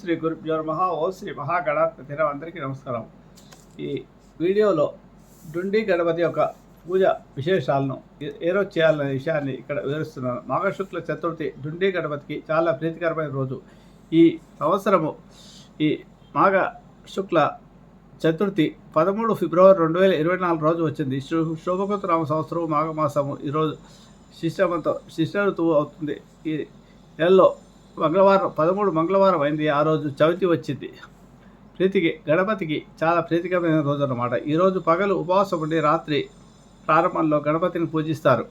శ్రీ గురుభ్యో నమః. ఓం శ్రీ మహాగణాధిపతి అందరికీ నమస్కారం. ఈ వీడియోలో డుండి గణపతి యొక్క పూజ విశేషాలను ఏ రోజు చేయాలనే విషయాన్ని ఇక్కడ వివరిస్తున్నాను. మాఘశుక్ల చతుర్థి డుండి గణపతికి చాలా ప్రీతికరమైన రోజు. ఈ సంవత్సరము ఈ మాఘ శుక్ల చతుర్థి 13 ఫిబ్రవరి 2024 రోజు వచ్చింది. శోభకృత నామ సంవత్సరం మాఘమాసము. ఈరోజు శిష్య ఋతువు అవుతుంది. ఈ నెలలో మంగళవారం 13 మంగళవారం అయింది. ఆ రోజు చవితి వచ్చింది. గణపతికి చాలా ప్రీతికరమైన రోజు అన్నమాట. ఈరోజు పగలు ఉపవాసం ఉండి రాత్రి ప్రారంభంలో గణపతిని పూజిస్తారు.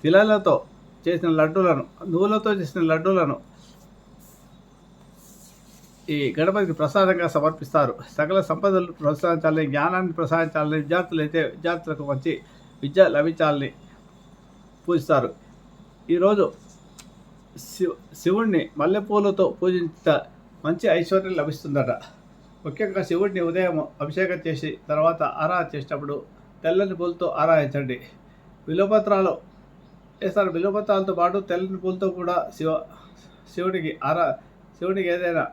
తిలలతో చేసిన లడ్డూలను, నువ్వులతో చేసిన లడ్డూలను ఈ గణపతికి ప్రసాదంగా సమర్పిస్తారు. సకల సంపదలు ప్రసాదించాలని, జ్ఞానాన్ని ప్రసాదించాలని, విద్యార్థులకు మంచి విద్య లభించాలని పూజిస్తారు. ఈరోజు శివుణ్ణి మల్లెపూలతో పూజించ మంచి ఐశ్వర్యం లభిస్తుందట. ముఖ్యంగా శివుడిని ఉదయం అభిషేకం చేసి తర్వాత ఆరాధన చేసేటప్పుడు తెల్లని పూలతో ఆరాధించండి. బిల్వపత్రాలు వేస్తారు. బిల్వపత్రాలతో పాటు తెల్లని పూలతో కూడా శివుడికి ఏదైనా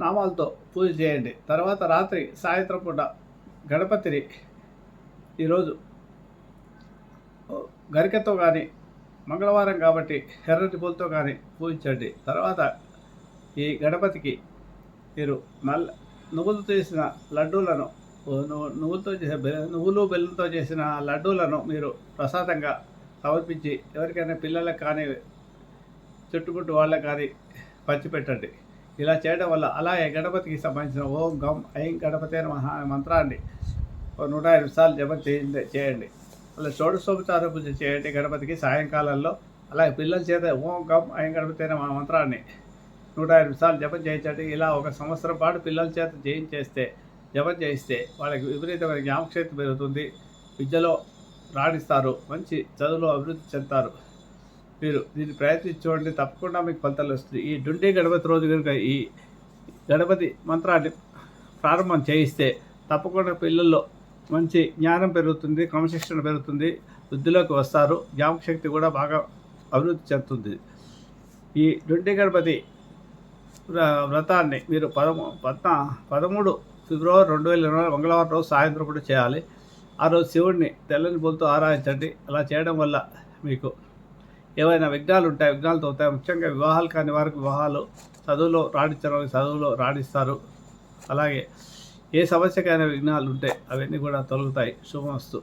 నామాలతో పూజ చేయండి. తర్వాత రాత్రి సాయంత్రం పూట గణపతిని ఈరోజు గరికతో కానీ, మంగళవారం కాబట్టి ఎర్రటి పూలతో కానీ పూజించండి. తర్వాత ఈ గణపతికి మీరు నువ్వులతో చేసిన లడ్డూలను, నువ్వులు బెల్లంతో చేసిన లడ్డూలను మీరు ప్రసాదంగా సమర్పించి ఎవరికైనా పిల్లలకు కానీ చుట్టుముట్టు వాళ్ళకి కానీ పంచిపెట్టండి. ఇలా చేయడం వల్ల అలాగే గణపతికి సంబంధించిన ఓం గం ఐం గణపతి మంత్రాన్ని 108 సార్లు జపం చేయండి. అలా షోడశోపచార పూజ చేయండి గణపతికి సాయంకాలంలో. అలాగే పిల్లల చేత ఓం గం ఐం గణపతి అయిన మంత్రాన్ని 108 సార్లు జపం చేయించండి. ఇలా ఒక సంవత్సరం పాటు పిల్లల చేత జపం చేయిస్తే వాళ్ళకి విపరీతమైన జ్ఞాపకశక్తి పెరుగుతుంది. విద్యలో రాణిస్తారు, మంచి చదువులో అభివృద్ధి చెందుతారు. మీరు దీన్ని ప్రయత్నించి చూడండి, తప్పకుండా మీకు ఫలితాలు వస్తుంది. ఈ డుండి గణపతి రోజు కనుక ఈ గణపతి మంత్రాన్ని ప్రారంభం చేయిస్తే తప్పకుండా పిల్లల్లో మంచి జ్ఞానం పెరుగుతుంది, క్రమశిక్షణ పెరుగుతుంది, వృద్ధిలోకి వస్తారు, జ్ఞాపకశక్తి కూడా బాగా అభివృద్ధి చెందుతుంది. ఈ డుండి గణపతి వ్రతాన్ని మీరు 13 ఫిబ్రవరి 2024 మంగళవారం రోజు సాయంత్రం కూడా చేయాలి. ఆ రోజు శివుడిని తెల్లని పూలతో ఆరాధించండి. అలా చేయడం వల్ల మీకు ఏవైనా విఘ్నాలు ఉంటాయి, విఘ్నాలతో అవుతాయి. ముఖ్యంగా వివాహాలు కాని వారికి వివాహాలు, చదువులో రాణిస్తారు. అలాగే ఏ సమస్యకైనా విఘ్నాలు ఉంటే అవన్నీ కూడా తొలగుతాయి. శుభమస్తు.